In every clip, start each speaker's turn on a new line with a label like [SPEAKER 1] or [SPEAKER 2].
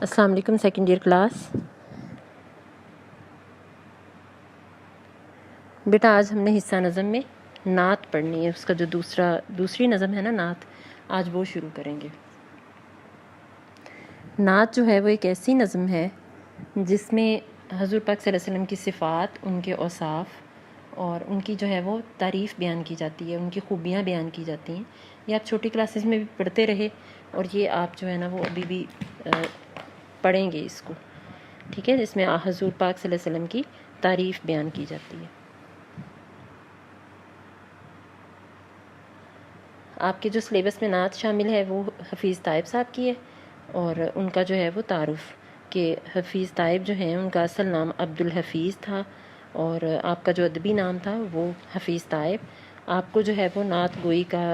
[SPEAKER 1] السلام علیکم second year class. بیٹا آج ہم نے حصہ نظم میں نعت پڑھنی ہے. اس کا جو دوسری نظم ہے نا نعت، آج وہ شروع کریں گے. نعت جو ہے وہ ایک ایسی نظم ہے جس میں حضور پاک صلی اللہ علیہ وسلم کی صفات، ان کے اوصاف اور ان کی جو ہے وہ تعریف بیان کی جاتی ہے، ان کی خوبیاں بیان کی جاتی ہیں. یہ آپ چھوٹی کلاسز میں بھی پڑھتے رہے اور یہ آپ جو ہے نا وہ ابھی بھی پڑھیں گے اس کو، ٹھیک ہے، جس میں حضور پاک صلی اللہ علیہ وسلم کی تعریف بیان کی جاتی ہے. آپ کے جو سلیبس میں نعت شامل ہے وہ حفیظ طائب صاحب کی ہے، اور ان کا جو ہے وہ تعارف کہ حفیظ طائب جو ہیں ان کا اصل نام عبدالحفیظ تھا اور آپ کا جو ادبی نام تھا وہ حفیظ طائب. آپ کو جو ہے وہ نعت گوئی کا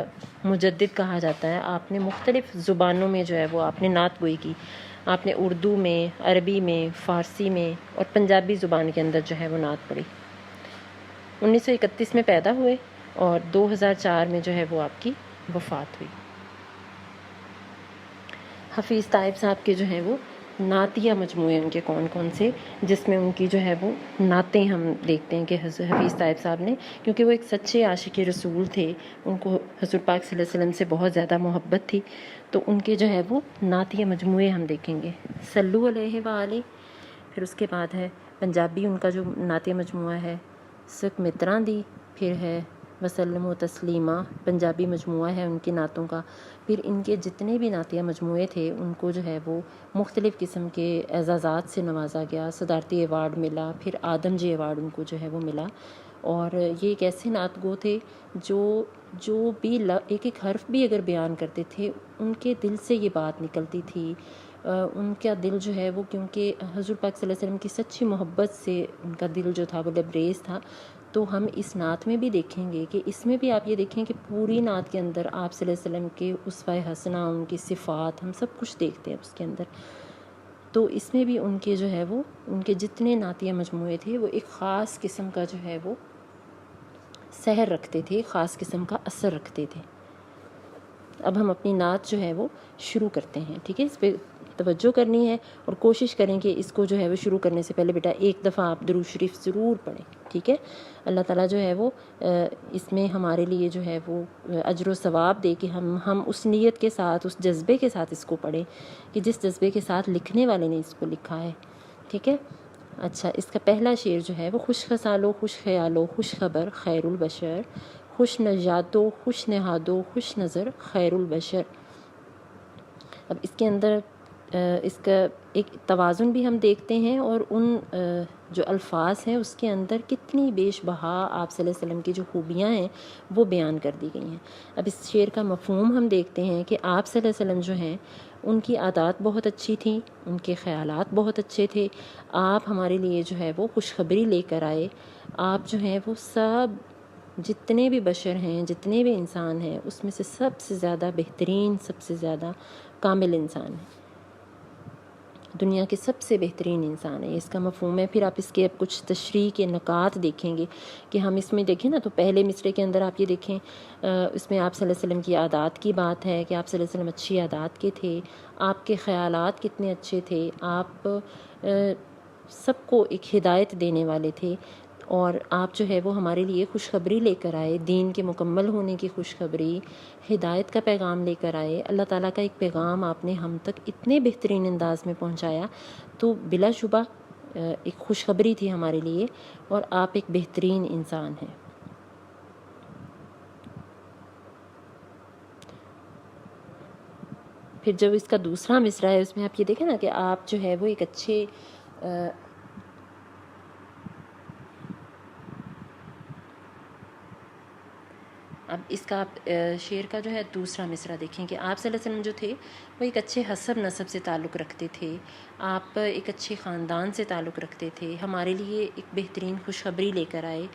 [SPEAKER 1] مجدد کہا جاتا ہے. آپ نے مختلف زبانوں میں جو ہے وہ آپ نے نعت گوئی کی. آپ نے اردو میں، عربی میں، فارسی میں اور پنجابی زبان کے اندر جو ہے وہ نعت پڑھی. 1931 میں پیدا ہوئے اور 2004 میں جو ہے وہ آپ کی وفات ہوئی. حفیظ طائب صاحب کے جو ہیں وہ نعتیہ مجموعے ان کے کون کون سے، جس میں ان کی جو ہے وہ نعتیں ہم دیکھتے ہیں کہ حفیظ طائب صاحب نے، کیونکہ وہ ایک سچے عاشق رسول تھے، ان کو حضور پاک صلی اللہ علیہ وسلم سے بہت زیادہ محبت تھی، تو ان کے جو ہے وہ نعتیہ مجموعے ہم دیکھیں گے. صلو علیہ وآلہ، پھر اس کے بعد ہے پنجابی ان کا جو نعتیہ مجموعہ ہے سکھ متراں دی، پھر ہے وسلم و تسلیمہ پنجابی مجموعہ ہے ان کی نعتوں کا. پھر ان کے جتنے بھی نعتیہ مجموعے تھے ان کو جو ہے وہ مختلف قسم کے اعزازات سے نوازا گیا. صدارتی ایوارڈ ملا، پھر آدم جی ایوارڈ ان کو جو ہے وہ ملا. اور یہ ایک ایسے نعت گو تھے جو بھی ایک ایک حرف بھی اگر بیان کرتے تھے ان کے دل سے یہ بات نکلتی تھی. ان کا دل جو ہے وہ، کیونکہ حضور پاک صلی اللہ علیہ وسلم کی سچی محبت سے ان کا دل جو تھا وہ لبریز تھا. تو ہم اس نعت میں بھی دیکھیں گے کہ اس میں بھی آپ یہ دیکھیں کہ پوری نعت کے اندر آپ صلی اللہ علیہ وسلم کے اسوہ حسنہ، ان کی صفات، ہم سب کچھ دیکھتے ہیں اس کے اندر. تو اس میں بھی ان کے جو ہے وہ ان کے جتنے نعتیہ مجموعے تھے وہ ایک خاص قسم کا جو ہے وہ سحر رکھتے تھے، خاص قسم کا اثر رکھتے تھے. اب ہم اپنی نعت جو ہے وہ شروع کرتے ہیں، ٹھیک ہے. اس پہ توجہ کرنی ہے اور کوشش کریں کہ اس کو جو ہے وہ شروع کرنے سے پہلے بیٹا ایک دفعہ آپ درود شریف ضرور پڑھیں، ٹھیک ہے. اللہ تعالیٰ جو ہے وہ اس میں ہمارے لیے جو ہے وہ اجر و ثواب دے کہ ہم اس نیت کے ساتھ، اس جذبے کے ساتھ اس کو پڑھیں کہ جس جذبے کے ساتھ لکھنے والے نے اس کو لکھا ہے، ٹھیک ہے. اچھا، اس کا پہلا شعر جو ہے وہ خوش خصالو خوش خیالو خوش خبر خیر البشر، خوش نژادو خوش نہادو خوش نظر خیر البشر. اب اس کے اندر اس کا ایک توازن بھی ہم دیکھتے ہیں اور ان جو الفاظ ہیں اس کے اندر کتنی بیش بہا آپ صلی اللہ علیہ وسلم کی جو خوبیاں ہیں وہ بیان کر دی گئی ہیں. اب اس شعر کا مفہوم ہم دیکھتے ہیں کہ آپ صلی اللہ علیہ وسلم جو ہیں ان کی عادات بہت اچھی تھیں، ان کے خیالات بہت اچھے تھے. آپ ہمارے لیے جو ہے وہ خوشخبری لے کر آئے. آپ جو ہیں وہ سب جتنے بھی بشر ہیں، جتنے بھی انسان ہیں، اس میں سے سب سے زیادہ بہترین، سب سے زیادہ کامل انسان ہے، دنیا کے سب سے بہترین انسان ہے. اس کا مفہوم ہے. پھر آپ اس کے اب کچھ تشریح کے نکات دیکھیں گے کہ ہم اس میں دیکھیں نا، تو پہلے مصرعے کے اندر آپ یہ دیکھیں، اس میں آپ صلی اللہ علیہ وسلم کی عادات کی بات ہے کہ آپ صلی اللہ علیہ وسلم اچھی عادات کے تھے، آپ کے خیالات کتنے اچھے تھے، آپ سب کو ایک ہدایت دینے والے تھے، اور آپ جو ہے وہ ہمارے لیے خوشخبری لے کر آئے، دین کے مکمل ہونے کی خوشخبری، ہدایت کا پیغام لے کر آئے. اللہ تعالیٰ کا ایک پیغام آپ نے ہم تک اتنے بہترین انداز میں پہنچایا، تو بلا شبہ ایک خوشخبری تھی ہمارے لیے، اور آپ ایک بہترین انسان ہیں. پھر جب اس کا دوسرا مصرعہ ہے اس میں آپ یہ دیکھیں نا کہ آپ جو ہے وہ ایک اچھے اب اس کا آپ شعر کا جو ہے دوسرا مصرعہ دیکھیں کہ آپ صلی اللہ علیہ وسلم جو تھے وہ ایک اچھے حسب نسب سے تعلق رکھتے تھے، آپ ایک اچھے خاندان سے تعلق رکھتے تھے، ہمارے لیے ایک بہترین خوشخبری لے کر آئے،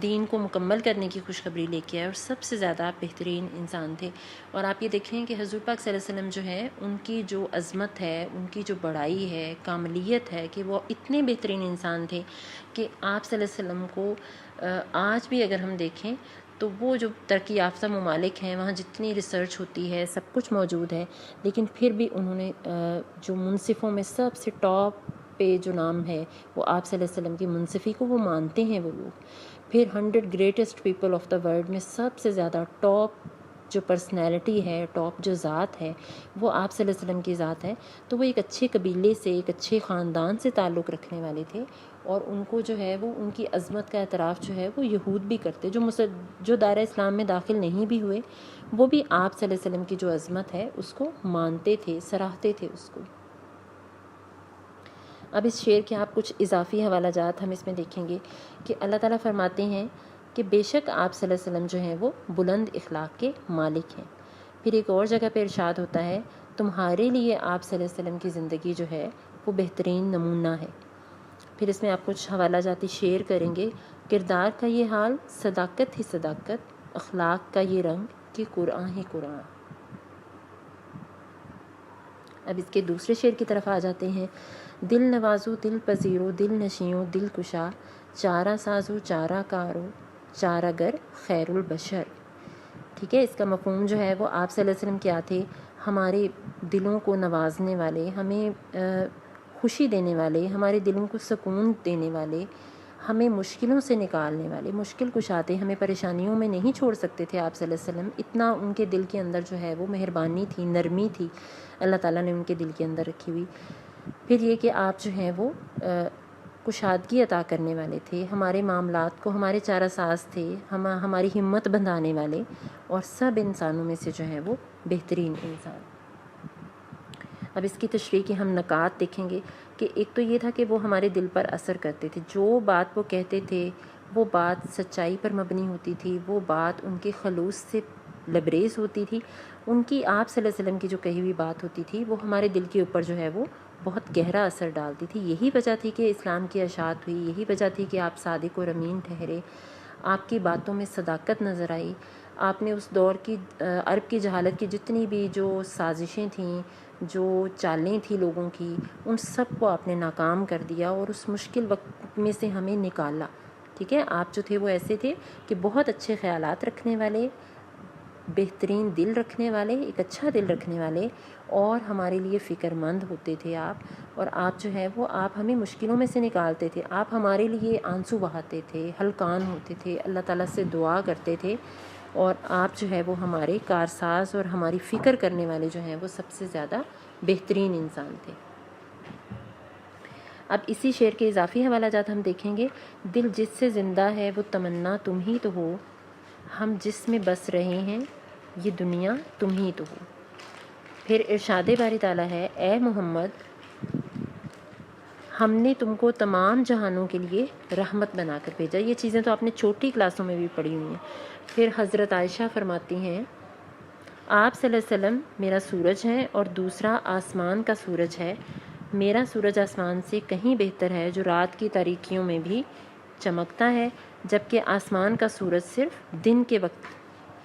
[SPEAKER 1] دین کو مکمل کرنے کی خوشخبری لے کے آئے، اور سب سے زیادہ آپ بہترین انسان تھے. اور آپ یہ دیکھیں کہ حضور پاک صلی اللہ علیہ وسلم جو ہے ان کی جو عظمت ہے، ان کی جو بڑائی ہے، کاملیت ہے، کہ وہ اتنے بہترین انسان تھے کہ آپ صلی اللہ علیہ وسلم کو آج بھی اگر ہم دیکھیں تو وہ جو ترقی یافتہ ممالک ہیں وہاں جتنی ریسرچ ہوتی ہے سب کچھ موجود ہے، لیکن پھر بھی انہوں نے جو منصفوں میں سب سے ٹاپ پہ جو نام ہے وہ آپ صلی اللہ علیہ وسلم کی منصفی کو وہ مانتے ہیں وہ لوگ. پھر 100 greatest people of the world میں سب سے زیادہ ٹاپ جو پرسنالٹی ہے، ٹاپ جو ذات ہے وہ آپ صلی اللہ علیہ وسلم کی ذات ہے. تو وہ ایک اچھے قبیلے سے، ایک اچھے خاندان سے تعلق رکھنے والے تھے، اور ان کو جو ہے وہ ان کی عظمت کا اعتراف جو ہے وہ یہود بھی کرتے، جو دائرہ اسلام میں داخل نہیں بھی ہوئے وہ بھی آپ صلی اللہ علیہ وسلم کی جو عظمت ہے اس کو مانتے تھے، سراہتے تھے اس کو. اب اس شعر کے آپ کچھ اضافی حوالہ جات ہم اس میں دیکھیں گے کہ اللہ تعالیٰ فرماتے ہیں کہ بے شک آپ صلی اللہ علیہ وسلم جو ہیں وہ بلند اخلاق کے مالک ہیں. پھر ایک اور جگہ پہ ارشاد ہوتا ہے تمہارے لیے آپ صلی اللہ علیہ وسلم کی زندگی جو ہے وہ بہترین نمونہ ہے. پھر اس میں آپ کچھ حوالہ جاتی شیئر کریں گے. کردار کا یہ حال صداقت ہی صداقت، اخلاق کا یہ رنگ کہ قرآن ہی قرآن. اب اس کے دوسرے شعر کی طرف آ جاتے ہیں. دل نوازو دل پذیرو دل نشیوں دل کشا، چارہ سازو چارہ کارو چارہ گر خیر البشر. ٹھیک ہے، اس کا مفہوم جو ہے وہ آپ صلی اللہ علیہ وسلم کیا تھے؟ ہمارے دلوں کو نوازنے والے، ہمیں خوشی دینے والے، ہمارے دلوں کو سکون دینے والے، ہمیں مشکلوں سے نکالنے والے، مشکل کشا تھے. ہمیں پریشانیوں میں نہیں چھوڑ سکتے تھے آپ صلی اللہ علیہ وسلم. اتنا ان کے دل کے اندر جو ہے وہ مہربانی تھی، نرمی تھی، اللہ تعالیٰ نے ان کے دل کے اندر رکھی ہوئی. پھر یہ کہ آپ جو ہیں وہ کشادگی عطا کرنے والے تھے، ہمارے معاملات کو ہمارے چارہ ساز تھے، ہماری ہمت بندھانے والے، اور سب انسانوں میں سے جو ہے وہ بہترین انسان. اب اس کی تشریح کے ہم نکات دیکھیں گے کہ ایک تو یہ تھا کہ وہ ہمارے دل پر اثر کرتے تھے. جو بات وہ کہتے تھے وہ بات سچائی پر مبنی ہوتی تھی، وہ بات ان کے خلوص سے لبریز ہوتی تھی. ان کی آپ صلی اللہ علیہ وسلم کی جو کہی ہوئی بات ہوتی تھی وہ ہمارے دل کے اوپر جو ہے وہ بہت گہرا اثر ڈالتی تھی. یہی وجہ تھی کہ اسلام کی اشاعت ہوئی، یہی وجہ تھی کہ آپ صادق اور امین ٹھہرے. آپ کی باتوں میں صداقت نظر آئی. آپ نے اس دور کی عرب کی جہالت کی جتنی بھی جو سازشیں تھیں، جو چالیں تھیں لوگوں کی، ان سب کو آپ نے ناکام کر دیا اور اس مشکل وقت میں سے ہمیں نکالا. ٹھیک ہے، آپ جو تھے وہ ایسے تھے کہ بہت اچھے خیالات رکھنے والے، بہترین دل رکھنے والے، ایک اچھا دل رکھنے والے، اور ہمارے لیے فکر مند ہوتے تھے آپ. اور آپ جو ہے وہ آپ ہمیں مشکلوں میں سے نکالتے تھے. آپ ہمارے لیے آنسو بہاتے تھے، ہلکان ہوتے تھے، اللہ تعالیٰ سے دعا کرتے تھے، اور آپ جو ہے وہ ہمارے کارساز اور ہماری فکر کرنے والے جو ہیں وہ سب سے زیادہ بہترین انسان تھے. اب اسی شعر کے اضافی حوالہ جات ہم دیکھیں گے. دل جس سے زندہ ہے وہ تمنا تم ہی تو ہو، ہم جس میں بس رہے ہیں یہ دنیا تم ہی تو ہو. پھر ارشاد باری تعالیٰ ہے اے محمد ہم نے تم کو تمام جہانوں کے لیے رحمت بنا کر بھیجا. یہ چیزیں تو آپ نے چھوٹی کلاسوں میں بھی پڑھی ہوئی ہیں. پھر حضرت عائشہ فرماتی ہیں آپ صلی اللہ علیہ وسلم میرا سورج ہے اور دوسرا آسمان کا سورج ہے. میرا سورج آسمان سے کہیں بہتر ہے جو رات کی تاریکیوں میں بھی چمکتا ہے، جبکہ آسمان کا سورج صرف دن کے وقت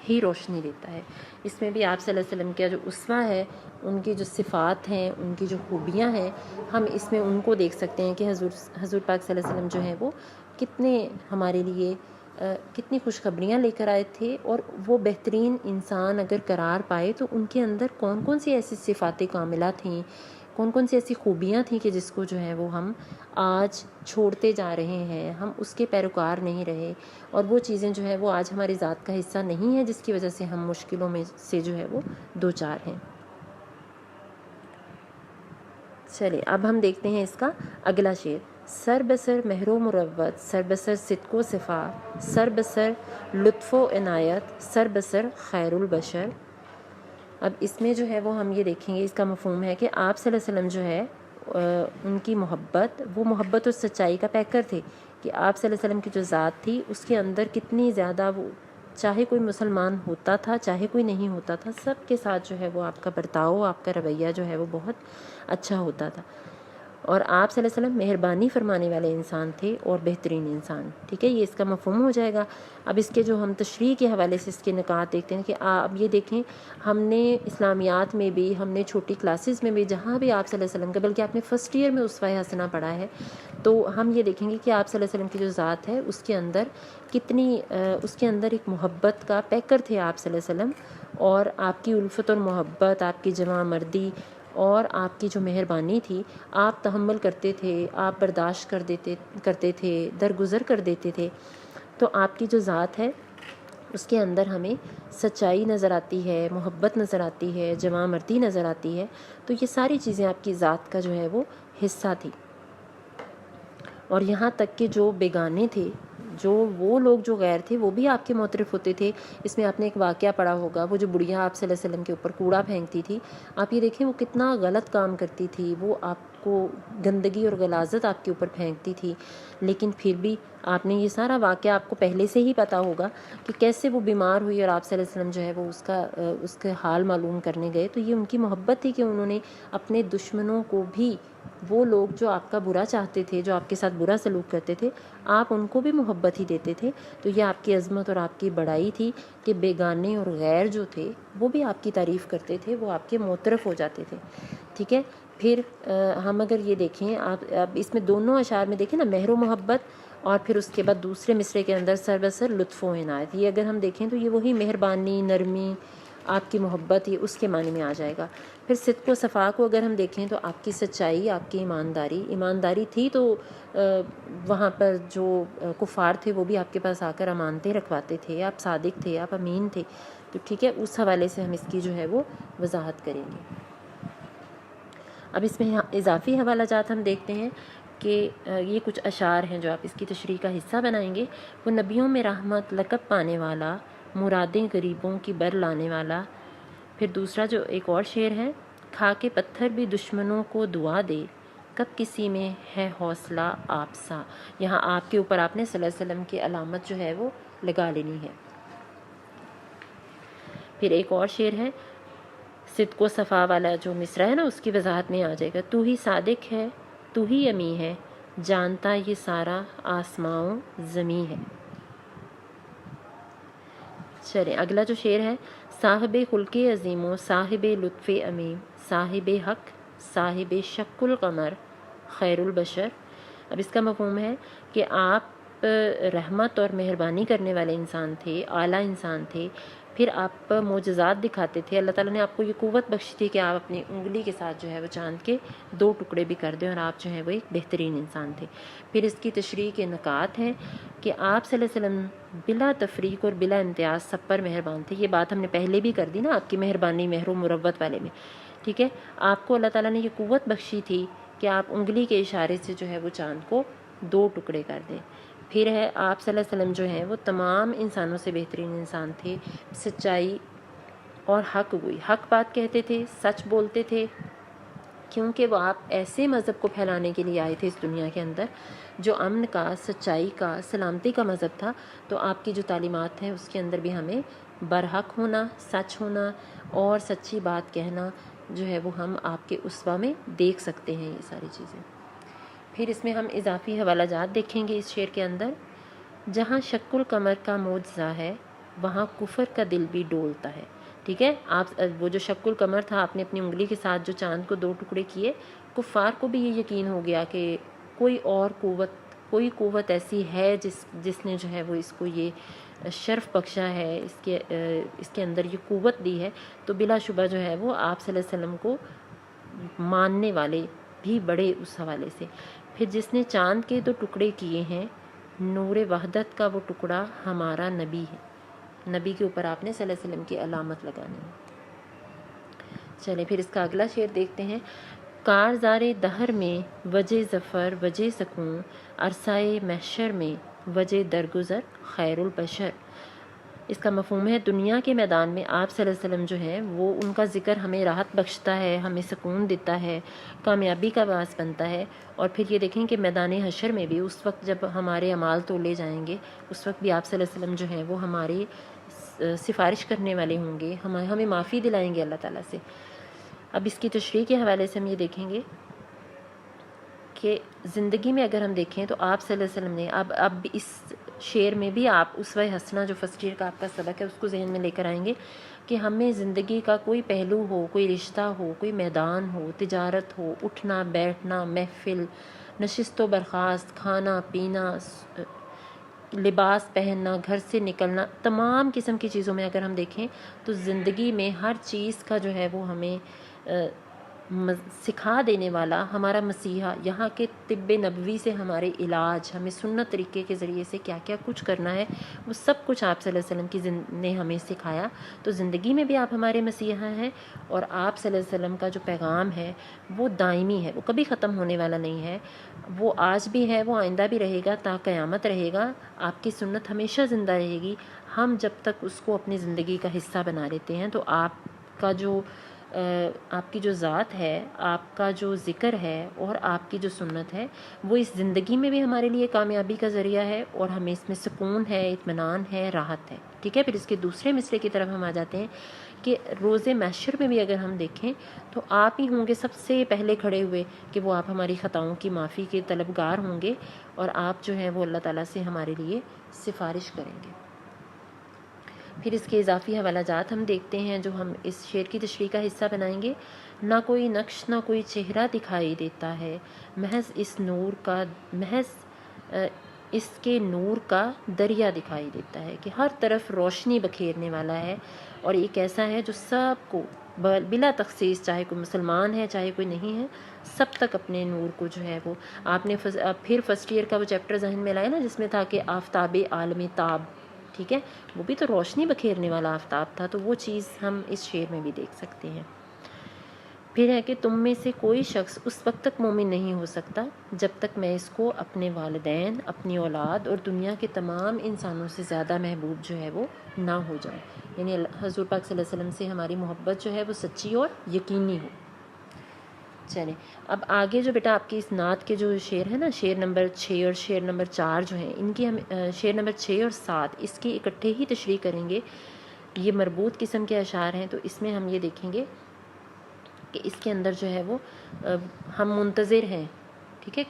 [SPEAKER 1] ہی روشنی دیتا ہے. اس میں بھی آپ صلی اللہ علیہ وسلم کا جو اسوہ ہے، ان کی جو صفات ہیں، ان کی جو خوبیاں ہیں، ہم اس میں ان کو دیکھ سکتے ہیں کہ حضور پاک صلی اللہ علیہ وسلم جو ہیں وہ کتنے ہمارے لیے کتنی خوشخبریاں لے کر آئے تھے. اور وہ بہترین انسان اگر قرار پائے تو ان کے اندر کون کون سی ایسی صفات کاملہ تھیں، کون کون سی ایسی خوبیاں تھیں کہ جس کو جو ہے وہ ہم آج چھوڑتے جا رہے ہیں، ہم اس کے پیروکار نہیں رہے، اور وہ چیزیں جو ہے وہ آج ہماری ذات کا حصہ نہیں ہے، جس کی وجہ سے ہم مشکلوں میں سے جو ہے وہ دوچار ہیں. چلے اب ہم دیکھتے ہیں اس کا اگلا شعر. سر بسر مہر و مروت، سر بسر صدق و صفا، سر بسر لطف و عنایت، سر بسر خیر البشر. اب اس میں جو ہے وہ ہم یہ دیکھیں گے، اس کا مفہوم ہے کہ آپ صلی اللہ علیہ وسلم جو ہے ان کی محبت، وہ محبت اور سچائی کا پیکر تھے. کہ آپ صلی اللہ علیہ وسلم کی جو ذات تھی اس کے اندر کتنی زیادہ، وہ چاہے کوئی مسلمان ہوتا تھا چاہے کوئی نہیں ہوتا تھا، سب کے ساتھ جو ہے وہ آپ کا برتاؤ، آپ کا رویہ جو ہے وہ بہت اچھا ہوتا تھا. اور آپ صلی اللہ علیہ وسلم مہربانی فرمانے والے انسان تھے اور بہترین انسان. ٹھیک ہے, یہ اس کا مفہوم ہو جائے گا. اب اس کے جو ہم تشریح کے حوالے سے اس کے نکات دیکھتے ہیں کہ اب یہ دیکھیں, ہم نے اسلامیات میں بھی, ہم نے چھوٹی کلاسز میں بھی, جہاں بھی آپ صلی اللہ علیہ وسلم کا, بلکہ آپ نے فرسٹ ایئر میں اسوہ حسنہ پڑھا ہے, تو ہم یہ دیکھیں گے کہ آپ صلی اللہ علیہ وسلم کی جو ذات ہے اس کے اندر کتنی اس کے اندر ایک محبت کا پیکر تھے آپ صلی اللہ علیہ وسلم, اور آپ کی الفت اور محبت, آپ کی جوان مردی اور آپ کی جو مہربانی تھی, آپ تحمل کرتے تھے, آپ برداشت کرتے تھے, درگزر کر دیتے تھے. تو آپ کی جو ذات ہے اس کے اندر ہمیں سچائی نظر آتی ہے, محبت نظر آتی ہے, جوان مردی نظر آتی ہے. تو یہ ساری چیزیں آپ کی ذات کا جو ہے وہ حصہ تھی. اور یہاں تک کہ جو بیگانے تھے, جو وہ لوگ جو غیر تھے, وہ بھی آپ کے معترف ہوتے تھے. اس میں آپ نے ایک واقعہ پڑھا ہوگا, وہ جو بڑھیا آپ صلی اللہ علیہ وسلم کے اوپر کوڑا پھینکتی تھی, آپ یہ دیکھیں وہ کتنا غلط کام کرتی تھی, وہ آپ کو گندگی اور غلاظت آپ کے اوپر پھینکتی تھی, لیکن پھر بھی آپ نے یہ سارا واقعہ آپ کو پہلے سے ہی پتہ ہوگا کہ کیسے وہ بیمار ہوئی اور آپ صلی اللہ علیہ وسلم جو ہے وہ اس کا حال معلوم کرنے گئے. تو یہ ان کی محبت تھی کہ انہوں نے اپنے دشمنوں کو بھی, وہ لوگ جو آپ کا برا چاہتے تھے, جو آپ کے ساتھ برا سلوک کرتے تھے, آپ ان کو بھی محبت ہی دیتے تھے. تو یہ آپ کی عظمت اور آپ کی بڑائی تھی کہ بیگانے اور غیر جو تھے وہ بھی آپ کی تعریف کرتے تھے, وہ آپ کے معترف ہو جاتے تھے. ٹھیک ہے, پھر ہم اگر یہ دیکھیں, آپ اب اس میں دونوں اشعار میں دیکھیں نا, مہر و محبت, اور پھر اس کے بعد دوسرے مصرے کے اندر سر بسر لطف و عنایت, یہ اگر ہم دیکھیں تو یہ وہی مہربانی, نرمی, آپ کی محبت, یہ اس کے معنی میں آ جائے گا. پھر صدق و صفا کو اگر ہم دیکھیں تو آپ کی سچائی, آپ کی ایمانداری تھی, تو وہاں پر جو کفار تھے وہ بھی آپ کے پاس آ کر امانتیں رکھواتے تھے, آپ صادق تھے, آپ امین تھے. تو ٹھیک ہے, اس حوالے سے ہم اس کی جو ہے وہ وضاحت کریں گے. اب اس میں اضافی حوالہ جات ہم دیکھتے ہیں کہ یہ کچھ اشعار ہیں جو آپ اس کی تشریح کا حصہ بنائیں گے. وہ نبیوں میں رحمت, لقب پانے والا, مرادیں غریبوں کی بر لانے والا. پھر دوسرا جو ایک اور شعر ہے, کھا کے پتھر بھی دشمنوں کو دعا دے, کب کسی میں ہے حوصلہ آپ سا. یہاں آپ کے اوپر آپ نے صلی اللہ علیہ وسلم کی علامت جو ہے وہ لگا لینی ہے. پھر ایک اور شعر ہے, صدق و صفا والا جو مصرع ہے نا, اس کی وضاحت میں آ جائے گا, تو ہی صادق ہے, تو ہی امی ہے, جانتا یہ سارا آسماں و زمیں ہے. چلیں اگلا جو شعر ہے, صاحب خلق عظیم و صاحب لطف امیم, صاحب حق, صاحب شک القمر, خیر البشر. اب اس کا مفہوم ہے کہ آپ رحمت اور مہربانی کرنے والے انسان تھے, اعلیٰ انسان تھے. پھر آپ معجزات دکھاتے تھے, اللہ تعالیٰ نے آپ کو یہ قوت بخشی تھی کہ آپ اپنی انگلی کے ساتھ جو ہے وہ چاند کے 2 ٹکڑے بھی کر دیں, اور آپ جو ہے وہ ایک بہترین انسان تھے. پھر اس کی تشریح کے نکات ہیں کہ آپ صلی اللہ علیہ وسلم بلا تفریق اور بلا امتیاز سب پر مہربان تھے. یہ بات ہم نے پہلے بھی کر دی نا, آپ کی مہربانی مہر و مروت والے میں. ٹھیک ہے, آپ کو اللہ تعالیٰ نے یہ قوت بخشی تھی کہ آپ انگلی کے اشارے سے جو ہے وہ چاند کو 2 ٹکڑے کر دیں. پھر ہے آپ صلی اللہ علیہ وسلم جو ہیں وہ تمام انسانوں سے بہترین انسان تھے, سچائی اور حق گوئی, حق بات کہتے تھے, سچ بولتے تھے, کیونکہ وہ آپ ایسے مذہب کو پھیلانے کے لیے آئے تھے اس دنیا کے اندر جو امن کا, سچائی کا, سلامتی کا مذہب تھا. تو آپ کی جو تعلیمات ہیں اس کے اندر بھی ہمیں برحق ہونا, سچ ہونا اور سچی بات کہنا جو ہے وہ ہم آپ کے اسوہ میں دیکھ سکتے ہیں, یہ ساری چیزیں. پھر اس میں ہم اضافی حوالہ جات دیکھیں گے اس شعر کے اندر, جہاں شک القمر کا معجزہ ہے وہاں کفر کا دل بھی ڈولتا ہے. ٹھیک ہے, آپ وہ جو شک القمر تھا, آپ نے اپنی انگلی کے ساتھ جو چاند کو 2 ٹکڑے کیے, کفار کو بھی یہ یقین ہو گیا کہ کوئی قوت ایسی ہے جس نے جو ہے وہ اس کو یہ شرف بخشا ہے, اس کے اندر یہ قوت دی ہے. تو بلا شبہ جو ہے وہ آپ صلی اللہ علیہ وسلم کو ماننے والے بھی بڑے اس حوالے سے. پھر جس نے چاند کے 2 ٹکڑے کیے ہیں, نور وحدت کا وہ ٹکڑا ہمارا نبی ہے. نبی کے اوپر آپ نے صلی اللہ علیہ وسلم کی علامت لگانی ہے. چلیں پھر اس کا اگلا شعر دیکھتے ہیں, کارزار دہر میں وجہ ظفر وجہ سکون, عرصۂ محشر میں وجہ درگزر خیر البشر. اس کا مفہوم ہے, دنیا کے میدان میں آپ صلی اللہ علیہ وسلم جو ہیں وہ, ان کا ذکر ہمیں راحت بخشتا ہے, ہمیں سکون دیتا ہے, کامیابی کا باعث بنتا ہے. اور پھر یہ دیکھیں کہ میدان حشر میں بھی اس وقت جب ہمارے اعمال تولے جائیں گے, اس وقت بھی آپ صلی اللہ علیہ وسلم جو ہیں وہ ہماری سفارش کرنے والے ہوں گے, ہمیں معافی دلائیں گے اللہ تعالیٰ سے. اب اس کی تشریح کے حوالے سے ہم یہ دیکھیں گے کہ زندگی میں اگر ہم دیکھیں تو آپ صلی اللہ علیہ وسلم نے اب اس شعر میں بھی آپ اسوہ حسنہ جو فرسٹ ایئر کا آپ کا سبق ہے اس کو ذہن میں لے کر آئیں گے کہ ہمیں زندگی کا کوئی پہلو ہو، کوئی رشتہ ہو، کوئی میدان ہو، تجارت ہو، اٹھنا بیٹھنا، محفل، نشست و برخاست، کھانا پینا، لباس پہننا، گھر سے نکلنا، تمام قسم کی چیزوں میں اگر ہم دیکھیں تو زندگی میں ہر چیز کا جو ہے وہ ہمیں سکھا دینے والا ہمارا مسیحا، یہاں کے طب نبوی سے ہمارے علاج، ہمیں سنت طریقے کے ذریعے سے کیا کیا کچھ کرنا ہے، وہ سب کچھ آپ صلی اللہ علیہ وسلم نے ہمیں سکھایا. تو زندگی میں بھی آپ ہمارے مسیحا ہیں، اور آپ صلی اللہ علیہ وسلم کا جو پیغام ہے وہ دائمی ہے، وہ کبھی ختم ہونے والا نہیں ہے، وہ آج بھی ہے، وہ آئندہ بھی رہے گا، تا قیامت رہے گا. آپ کی سنت ہمیشہ زندہ رہے گی. ہم جب تک اس کو اپنی زندگی کا حصہ بنا لیتے ہیں تو آپ کا جو آپ کی جو ذات ہے، آپ کا جو ذکر ہے اور آپ کی جو سنت ہے وہ اس زندگی میں بھی ہمارے لیے کامیابی کا ذریعہ ہے، اور ہمیں اس میں سکون ہے، اطمینان ہے، راحت ہے. ٹھیک ہے. پھر اس کے دوسرے مصرعے کی طرف ہم آ جاتے ہیں کہ روز محشر میں بھی اگر ہم دیکھیں تو آپ ہی ہوں گے سب سے پہلے کھڑے ہوئے، کہ وہ آپ ہماری خطاؤں کی معافی کے طلبگار ہوں گے، اور آپ جو ہیں وہ اللہ تعالیٰ سے ہمارے لیے سفارش کریں گے. پھر اس کے اضافی حوالہ جات ہم دیکھتے ہیں جو ہم اس شعر کی تشریح کا حصہ بنائیں گے. نہ کوئی نقش نہ کوئی چہرہ دکھائی دیتا ہے، محض اس کے نور کا دریا دکھائی دیتا ہے، کہ ہر طرف روشنی بکھیرنے والا ہے، اور ایک ایسا ہے جو سب کو بلا تخصیص، چاہے کوئی مسلمان ہے چاہے کوئی نہیں ہے، سب تک اپنے نور کو جو ہے وہ آپ نے پھر فرسٹ ایئر کا وہ چیپٹر ذہن میں لایا نا، جس میں تھا کہ آفتاب عالم تاب. ٹھیک ہے. وہ بھی تو روشنی بکھیرنے والا آفتاب تھا، تو وہ چیز ہم اس شعر میں بھی دیکھ سکتے ہیں. پھر ہے کہ تم میں سے کوئی شخص اس وقت تک مومن نہیں ہو سکتا جب تک میں اس کو اپنے والدین، اپنی اولاد اور دنیا کے تمام انسانوں سے زیادہ محبوب جو ہے وہ نہ ہو جاؤں. یعنی حضور پاک صلی اللہ علیہ وسلم سے ہماری محبت جو ہے وہ سچی اور یقینی ہو. چلیں اب آگے جو بیٹا آپ کی اس نعت کے جو شعر ہے نا، شعر نمبر 6 اور شعر نمبر 4 جو ہیں، ان کی ہم شعر نمبر 6 اور 7 اس کی اکٹھے ہی تشریح کریں گے. یہ مربوط قسم کے اشعار ہیں، تو اس میں ہم یہ دیکھیں گے کہ اس کے اندر جو ہے وہ ہم منتظر ہیں. ٹھیک ہے.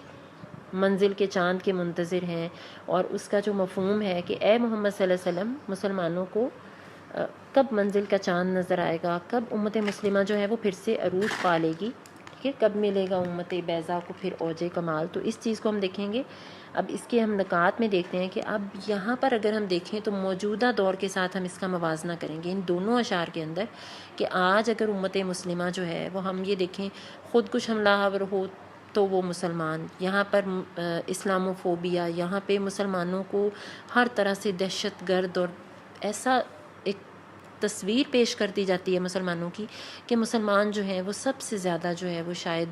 [SPEAKER 1] منزل کے چاند کے منتظر ہیں، اور اس کا جو مفہوم ہے کہ اے محمد صلی اللہ علیہ وسلم، مسلمانوں کو کب منزل کا چاند نظر آئے گا، کب امت مسلمہ جو ہے وہ پھر سے عروج پا لے گی، ٹھیک ہے، کب ملے گا امت بیضا کو پھر اوج کمال. تو اس چیز کو ہم دیکھیں گے. اب اس کے ہم نکات میں دیکھتے ہیں کہ اب یہاں پر اگر ہم دیکھیں تو موجودہ دور کے ساتھ ہم اس کا موازنہ کریں گے ان دونوں اشعار کے اندر، کہ آج اگر امت مسلمہ جو ہے وہ ہم یہ دیکھیں خود کش حملہ آور ہو تو وہ مسلمان، یہاں پر اسلام فوبیا، یہاں پہ مسلمانوں کو ہر طرح سے دہشت گرد اور ایسا ایک تصویر پیش کر دی جاتی ہے مسلمانوں کی کہ مسلمان جو ہیں وہ سب سے زیادہ جو ہے وہ شاید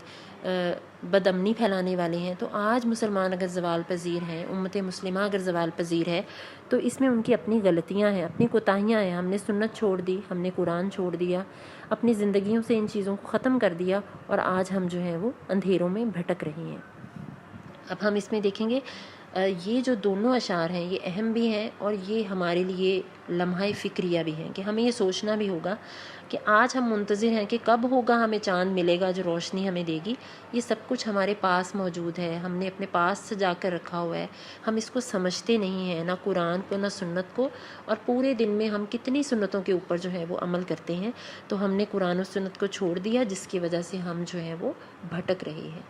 [SPEAKER 1] بدامنی پھیلانے والے ہیں. تو آج مسلمان اگر زوال پذیر ہیں، امت مسلمہ اگر زوال پذیر ہے، تو اس میں ان کی اپنی غلطیاں ہیں، اپنی کوتاہیاں ہیں. ہم نے سنت چھوڑ دی، ہم نے قرآن چھوڑ دیا، اپنی زندگیوں سے ان چیزوں کو ختم کر دیا، اور آج ہم جو ہیں وہ اندھیروں میں بھٹک رہے ہیں. اب ہم اس میں دیکھیں گے یہ جو دونوں اشعار ہیں یہ اہم بھی ہیں، اور یہ ہمارے لیے لمحہ فکریہ بھی ہیں، کہ ہمیں یہ سوچنا بھی ہوگا کہ آج ہم منتظر ہیں کہ کب ہوگا ہمیں چاند ملے گا جو روشنی ہمیں دے گی. یہ سب کچھ ہمارے پاس موجود ہے، ہم نے اپنے پاس سجا کر رکھا ہوا ہے، ہم اس کو سمجھتے نہیں ہیں، نہ قرآن کو نہ سنت کو. اور پورے دن میں ہم کتنی سنتوں کے اوپر جو ہے وہ عمل کرتے ہیں، تو ہم نے قرآن و سنت کو چھوڑ دیا، جس کی وجہ سے ہم جو ہے وہ بھٹک رہے ہیں.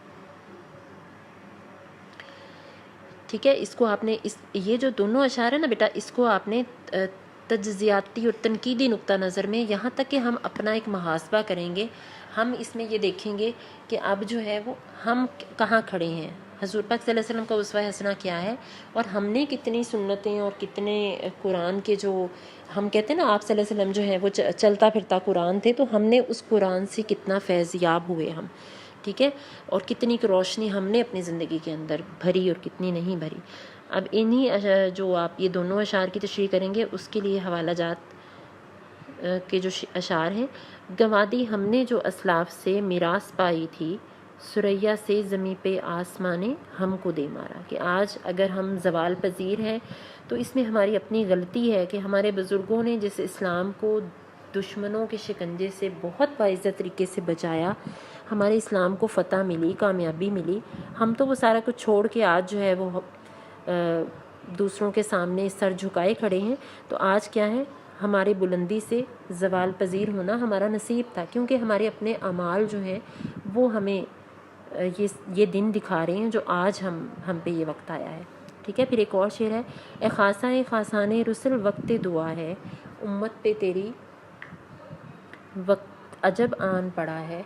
[SPEAKER 1] ٹھیک ہے. اس کو آپ نے یہ جو دونوں اشعار ہیں نا بیٹا، اس کو آپ نے تجزیاتی اور تنقیدی نقطہ نظر میں، یہاں تک کہ ہم اپنا ایک محاسبہ کریں گے، ہم اس میں یہ دیکھیں گے کہ اب جو ہے وہ ہم کہاں کھڑے ہیں، حضور پاک صلی اللہ علیہ وسلم کا اسوہ حسنہ کیا ہے، اور ہم نے کتنی سنتیں اور کتنے قرآن کے جو ہم کہتے ہیں نا آپ صلی اللہ علیہ وسلم جو ہے وہ چلتا پھرتا قرآن تھے، تو ہم نے اس قرآن سے کتنا فیض یاب ہوئے ہم. ٹھیک ہے. اور کتنی روشنی ہم نے اپنی زندگی کے اندر بھری اور کتنی نہیں بھری. اب انہی جو آپ یہ دونوں اشعار کی تشریح کریں گے، اس کے لیے حوالہ جات کے جو اشعار ہیں، گوادی ہم نے جو اسلاف سے میراث پائی تھی، سریا سے زمیں پہ آسمانے ہم کو دے مارا. کہ آج اگر ہم زوال پذیر ہیں تو اس میں ہماری اپنی غلطی ہے کہ ہمارے بزرگوں نے جس اسلام کو دشمنوں کے شکنجے سے بہت باعزت طریقے سے بچایا، ہمارے اسلام کو فتح ملی، کامیابی ملی، ہم تو وہ سارا کچھ چھوڑ کے آج جو ہے وہ دوسروں کے سامنے سر جھکائے کھڑے ہیں۔ تو آج کیا ہے، ہماری بلندی سے زوال پذیر ہونا ہمارا نصیب تھا، کیونکہ ہمارے اپنے اعمال جو ہیں وہ ہمیں یہ دن دکھا رہے ہیں جو آج ہم پہ یہ وقت آیا ہے۔ ٹھیک ہے، پھر ایک اور شعر ہے، اے خاصاں خاصان رسل وقت دعا ہے، امت پہ تیری وقت عجب آن پڑا ہے۔